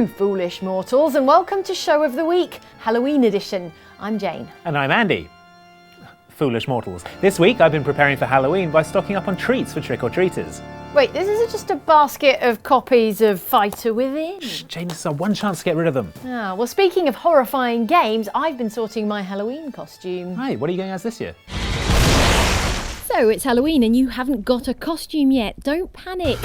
Hello, foolish mortals, and welcome to Show of the Week, Halloween edition. I'm Jane. And I'm Andy. Foolish mortals. This week I've been preparing for Halloween by stocking up on treats for trick-or-treaters. Wait, this isn't just a basket of copies of Fighter Within? Shh, Jane, this is our one chance to get rid of them. Ah, well, speaking of horrifying games, I've been sorting my Halloween costume. Right, what are you going as this year? So it's Halloween and you haven't got a costume yet. Don't panic.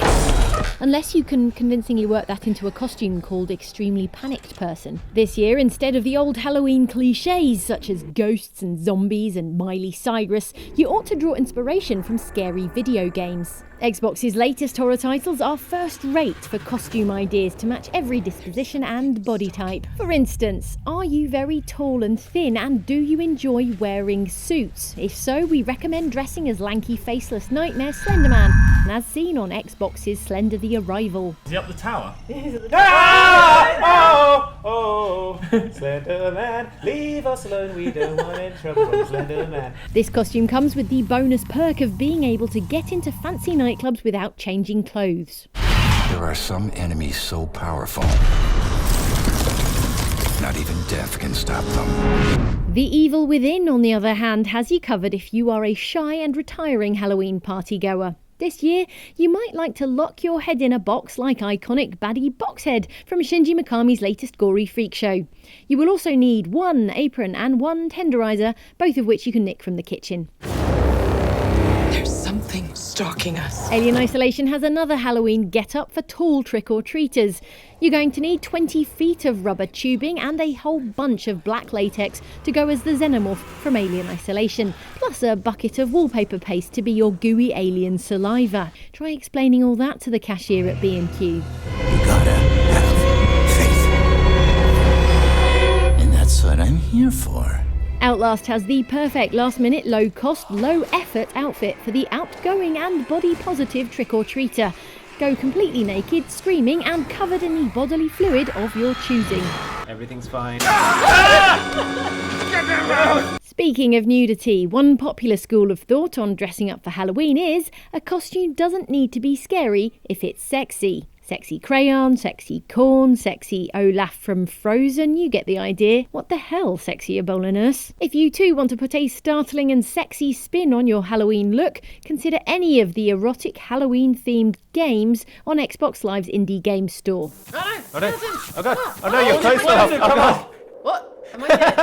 Unless you can convincingly work that into a costume called Extremely Panicked Person. This year, instead of the old Halloween cliches such as ghosts and zombies and Miley Cyrus, you ought to draw inspiration from scary video games. Xbox's latest horror titles are first rate for costume ideas to match every disposition and body type. For instance, are you very tall and thin and do you enjoy wearing suits? If so, we recommend dressing as lanky faceless nightmare Slenderman, as seen on Xbox's Slender the Arrival. Is he up the tower? Slenderman, leave us alone, we don't want any trouble from Slenderman. This costume comes with the bonus perk of being able to get into fancy nightclubs without changing clothes. There are some enemies so powerful, not even death can stop them. The Evil Within, on the other hand, has you covered if you are a shy and retiring Halloween partygoer. This year, you might like to lock your head in a box like iconic baddie Boxhead from Shinji Mikami's latest gory freak show. You will also need one apron and one tenderizer, both of which you can nick from the kitchen. There's something stalking us. Alien Isolation has another Halloween get-up for tall trick-or-treaters. You're going to need 20 feet of rubber tubing and a whole bunch of black latex to go as the xenomorph from Alien Isolation, plus a bucket of wallpaper paste to be your gooey alien saliva. Try explaining all that to the cashier at B&Q. You gotta have faith. And that's what I'm here for. Outlast has the perfect last-minute, low-cost, low-effort outfit for the outgoing and body-positive trick-or-treater. Go completely naked, screaming, and covered in the bodily fluid of your choosing. Everything's fine. Speaking of nudity, one popular school of thought on dressing up for Halloween is a costume doesn't need to be scary if it's sexy. Sexy crayon, sexy corn, sexy Olaf from Frozen, you get the idea. What the hell, sexy Ebola nurse? If you too want to put a startling and sexy spin on your Halloween look, consider any of the erotic Halloween-themed games on Xbox Live's indie game store. Oh no! Oh god! Oh no, you're close enough! Oh god! What? Am I dead?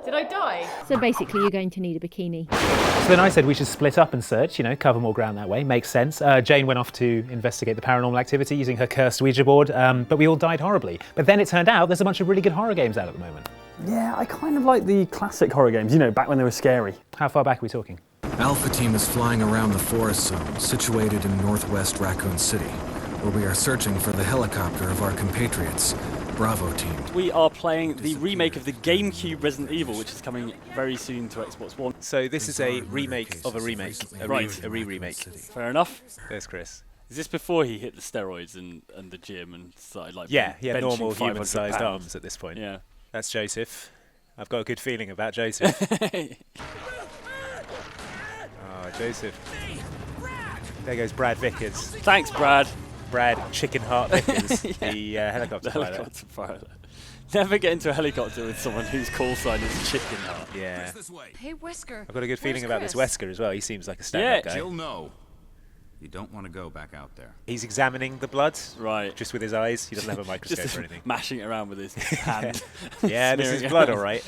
Did I die? So basically you're going to need a bikini. So then I said we should split up and search, cover more ground that way. Makes sense. Jane went off to investigate the paranormal activity using her cursed Ouija board, but we all died horribly. But then it turned out there's a bunch of really good horror games out at the moment. Yeah, I kind of like the classic horror games, back when they were scary. How far back are we talking? Alpha Team is flying around the forest zone, situated in northwest Raccoon City, where we are searching for the helicopter of our compatriots, Bravo Team. We are playing the remake of the GameCube Resident Evil, which is coming very soon to Xbox One. So this is a remake of a remake, a re-remake. Fair enough. There's Chris. Is this before he hit the steroids and the gym and started Yeah, he had benching normal 500 human-sized pounds? arms at this point. Yeah. That's Joseph. I've got a good feeling about Joseph. Oh, Joseph. There goes Brad Vickers. Thanks, Brad. Brad Chicken Heart Vickers, the helicopter The pilot. helicopter pilot. Never get into a helicopter with someone whose call sign is Chicken Heart. Yeah. Hey, Whisker. I've got a good feeling about this Chris? Wesker as well. He seems like a stand-up guy. You'll know. You don't want to go back out there. He's examining the blood, Right. just with his eyes. He doesn't have a microscope Just or anything. mashing it around with his hand. Yeah, this is Smearing it blood, around. all right.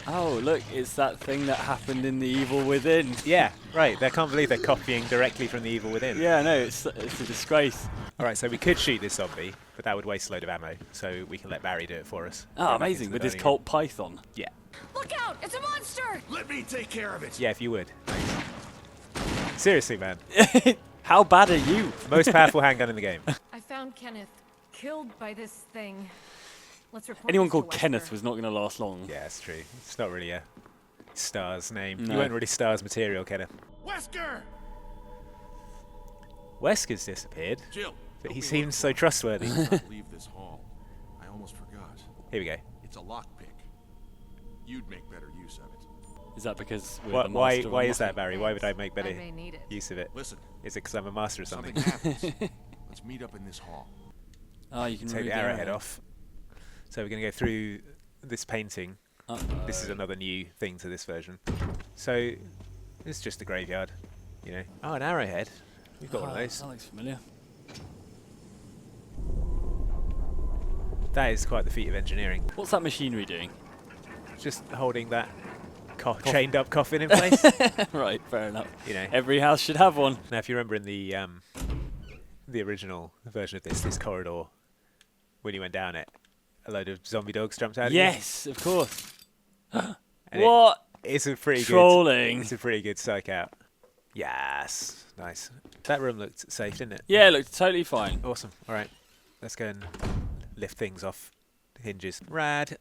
Oh, look, it's that thing that happened in The Evil Within. Yeah, right. I can't believe they're copying directly from The Evil Within. Yeah, no, it's a disgrace. All right, so we could shoot this zombie, but that would waste a load of ammo, so we can let Barry do it for us. Oh, Go back amazing, into with the his dining Colt Python. room. Yeah. Look out! It's a monster! Let me take care of it. Yeah, if you would. Seriously, man. How bad are you? Most powerful handgun in the game. I found Kenneth killed by this thing. Let's report Anyone this to called Kenneth Wesker. was not going to last long. Yeah, it's true. It's not really a Star's name. No. You weren't really Star's material, Kenneth. Wesker! Wesker's disappeared, Jill. but he seems so trustworthy. Leave this hall. I almost forgot. Here we go. It's a lockpick. You'd make better use of it. Is that because we're Why, the why, master of why is unlocking? that, Barry? Why would I make better I may need it. use of it? Listen, Is it because I'm a master of something? something happens. Let's meet up in this hall. Oh, you can take remove the arrowhead off. So we're going to go through this painting. This is another new thing to this version. So it's just a graveyard, you know. Oh, an arrowhead. We've got one of those. That looks familiar. That is quite the feat of engineering. What's that machinery doing? Just holding that chained up coffin in place. Right, fair enough. You know, every house should have one. Now, if you remember in the original version of this corridor, when you went down it, a load of zombie dogs jumped out. Yes, of course. What? It's a pretty trolling. It's a pretty good psych out. Yes, nice. That room looked safe, didn't it? Yeah, it looked totally fine. Awesome. All right, let's go and lift things off hinges. Rad.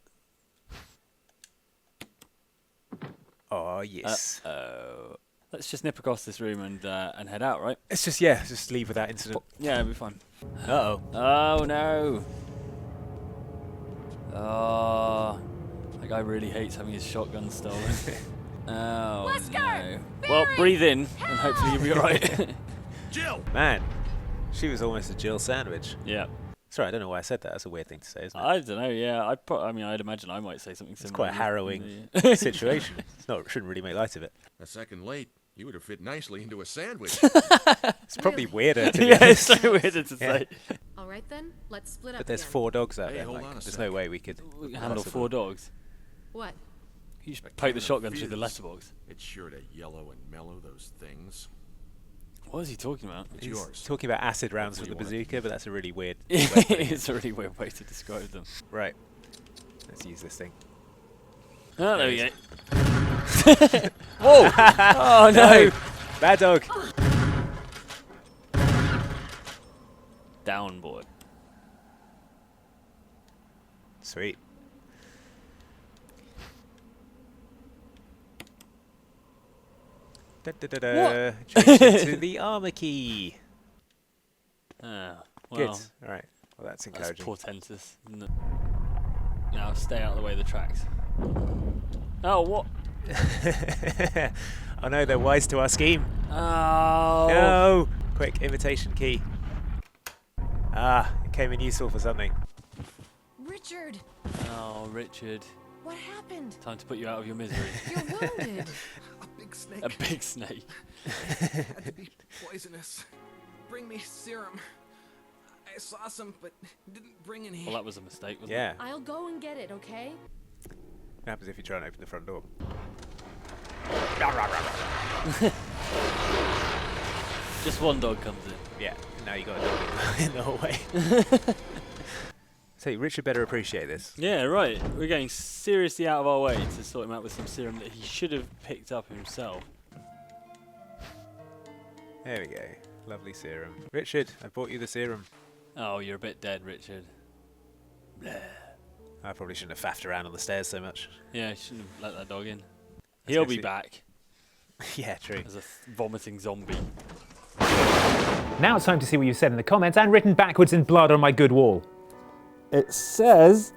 Oh yes. Let's just nip across this room and head out, right? It's just just leave without incident. Yeah, it'll be fine. Uh-oh. Oh no. Oh, that guy really hates having his shotgun stolen. Oh no. Well, breathe in and hopefully you'll be alright. Jill! Man, she was almost a Jill sandwich. Yeah. Sorry, I don't know why I said that. That's a weird thing to say, isn't it? I don't know. Yeah, I'd imagine I might say something similar. It's quite a harrowing situation. Shouldn't really make light of it. A second late, you would have fit nicely into a sandwich. It's probably weirder to be yeah, honest. it's so weirder to say. All right then, let's split up. But there's again. 4 dogs out Hey, there. hold Like, on a there's sec. no way we could Handle possibly- 4 dogs. What? You should A poke can the of shotgun through the fizz. letterbox. It's sure to yellow and mellow those things. What is he talking about? It's He's yours. talking about acid rounds with Hopefully the you wanna bazooka, but that's a really weird. It's a really weird way to describe them. Right. Let's use this thing. Oh, there we go. Whoa! Oh no! Bad dog. Down, boy. Sweet. Da, da, da, da. Change into the armor key. Ah, Good. well, All right. Well, that's that's encouraging. portentous. Isn't it? Now stay out of the way of the tracks. Oh, what? Oh no, they're wise to our scheme. Oh! No! Quick, imitation key. Ah, it came in useful for something. Richard, Oh, Richard. what happened? Time to put you out of your misery. You're wounded. A big snake. A big snake. Had to be poisonous. Bring me serum. I saw some, but didn't bring any. Well, that was a mistake, wasn't Yeah. I'll go and get it, okay? What happens if you try and open the front door? it? Just one dog comes in. Yeah, now you got a dog in the hallway. So Richard better appreciate this. Yeah, right. We're going seriously out of our way to sort him out with some serum that he should have picked up himself. There we go. Lovely serum. Richard, I bought you the serum. Oh, you're a bit dead, Richard. Blah. I probably shouldn't have faffed around on the stairs so much. Yeah, you shouldn't have let that dog in. He'll go be see- back Yeah, true. as a vomiting zombie. Now it's time to see what you said in the comments and written backwards in blood on my good wall. It says,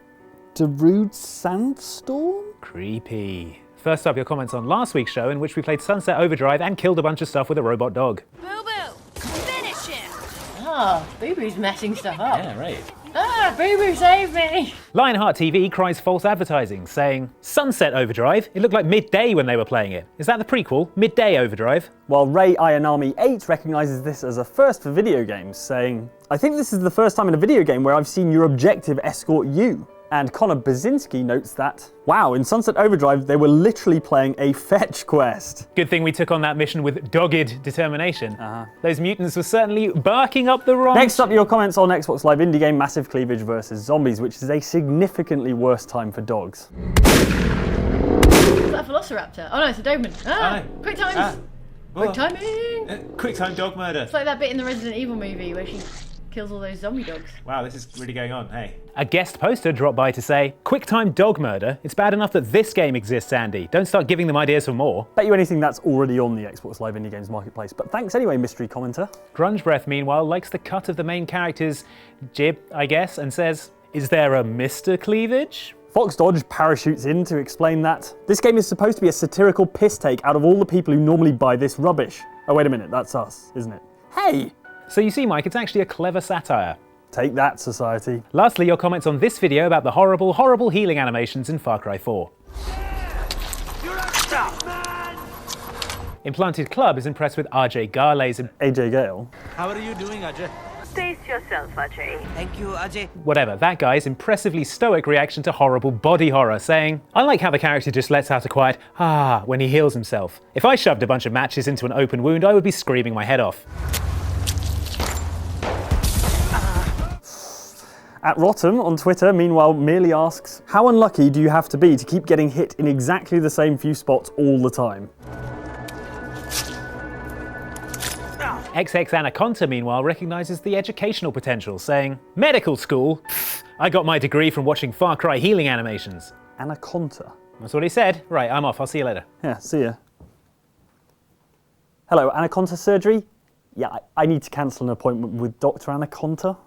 Darude Sandstorm? Creepy. First up, your comments on last week's show in which we played Sunset Overdrive and killed a bunch of stuff with a robot dog. Boo-boo! Finish him! Ah, Boo Boo's messing stuff up. Yeah, right. Ah, Boo Boo, save me! Lionheart TV cries false advertising, saying, Sunset Overdrive? It looked like midday when they were playing it. Is that the prequel? Midday Overdrive? While Ray Ayanami 8 recognises this as a first for video games, saying, I think this is the first time in a video game where I've seen your objective escort you. And Connor Baczynski notes that, wow, in Sunset Overdrive they were literally playing a fetch quest. Good thing we took on that mission with dogged determination. Those mutants were certainly barking up the wrong... Next up, your comments on Xbox Live indie game Massive Cleavage vs Zombies, which is a significantly worse time for dogs. Is that a Velociraptor? Oh no, it's a Doberman. Ah, Oh, no. quick times! Quick timing! Quick time dog murder. It's like that bit in the Resident Evil movie where she kills all those zombie dogs. Wow, this is really going on, hey. A guest poster dropped by to say, QuickTime dog murder? It's bad enough that this game exists, Andy. Don't start giving them ideas for more. Bet you anything that's already on the Xbox Live indie games marketplace, but thanks anyway, mystery commenter. Grunge Breath, meanwhile, likes the cut of the main character's jib, I guess, and says, is there a Mr. Cleavage? Fox Dodge parachutes in to explain that this game is supposed to be a satirical piss take out of all the people who normally buy this rubbish. Oh wait a minute, that's us, isn't it? Hey! So you see, Mike, it's actually a clever satire. Take that, society. Lastly, your comments on this video about the horrible, horrible healing animations in Far Cry 4. Implanted Club is impressed with RJ Garley's... AJ Gale. How are you doing, Ajay? Pace yourself, Ajay. Thank you, Ajay. Whatever, that guy's impressively stoic reaction to horrible body horror, saying, I like how the character just lets out a quiet ah when he heals himself. If I shoved a bunch of matches into an open wound, I would be screaming my head off. At Rotten on Twitter, meanwhile, merely asks, how unlucky do you have to be to keep getting hit in exactly the same few spots all the time? XX Anaconda, meanwhile, recognises the educational potential, saying, medical school? Pfft, I got my degree from watching Far Cry healing animations. Anaconda? That's what he said. Right, I'm off. I'll see you later. Yeah, see ya. Hello, Anaconda surgery? Yeah, I need to cancel an appointment with Dr. Anaconda.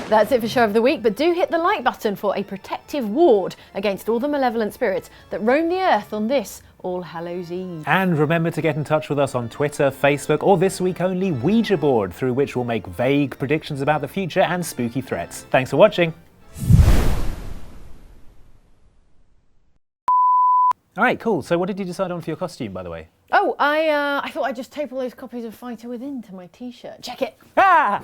That's it for Show of the Week, but do hit the like button for a protective ward against all the malevolent spirits that roam the earth on this All Hallows Eve. And remember to get in touch with us on Twitter, Facebook, or this week only Ouija board, through which we'll make vague predictions about the future and spooky threats. Thanks for watching. All right, cool. So what did you decide on for your costume, by the way? Oh, I thought I'd just tape all those copies of Fighter Within to my t-shirt. Check it. Ah!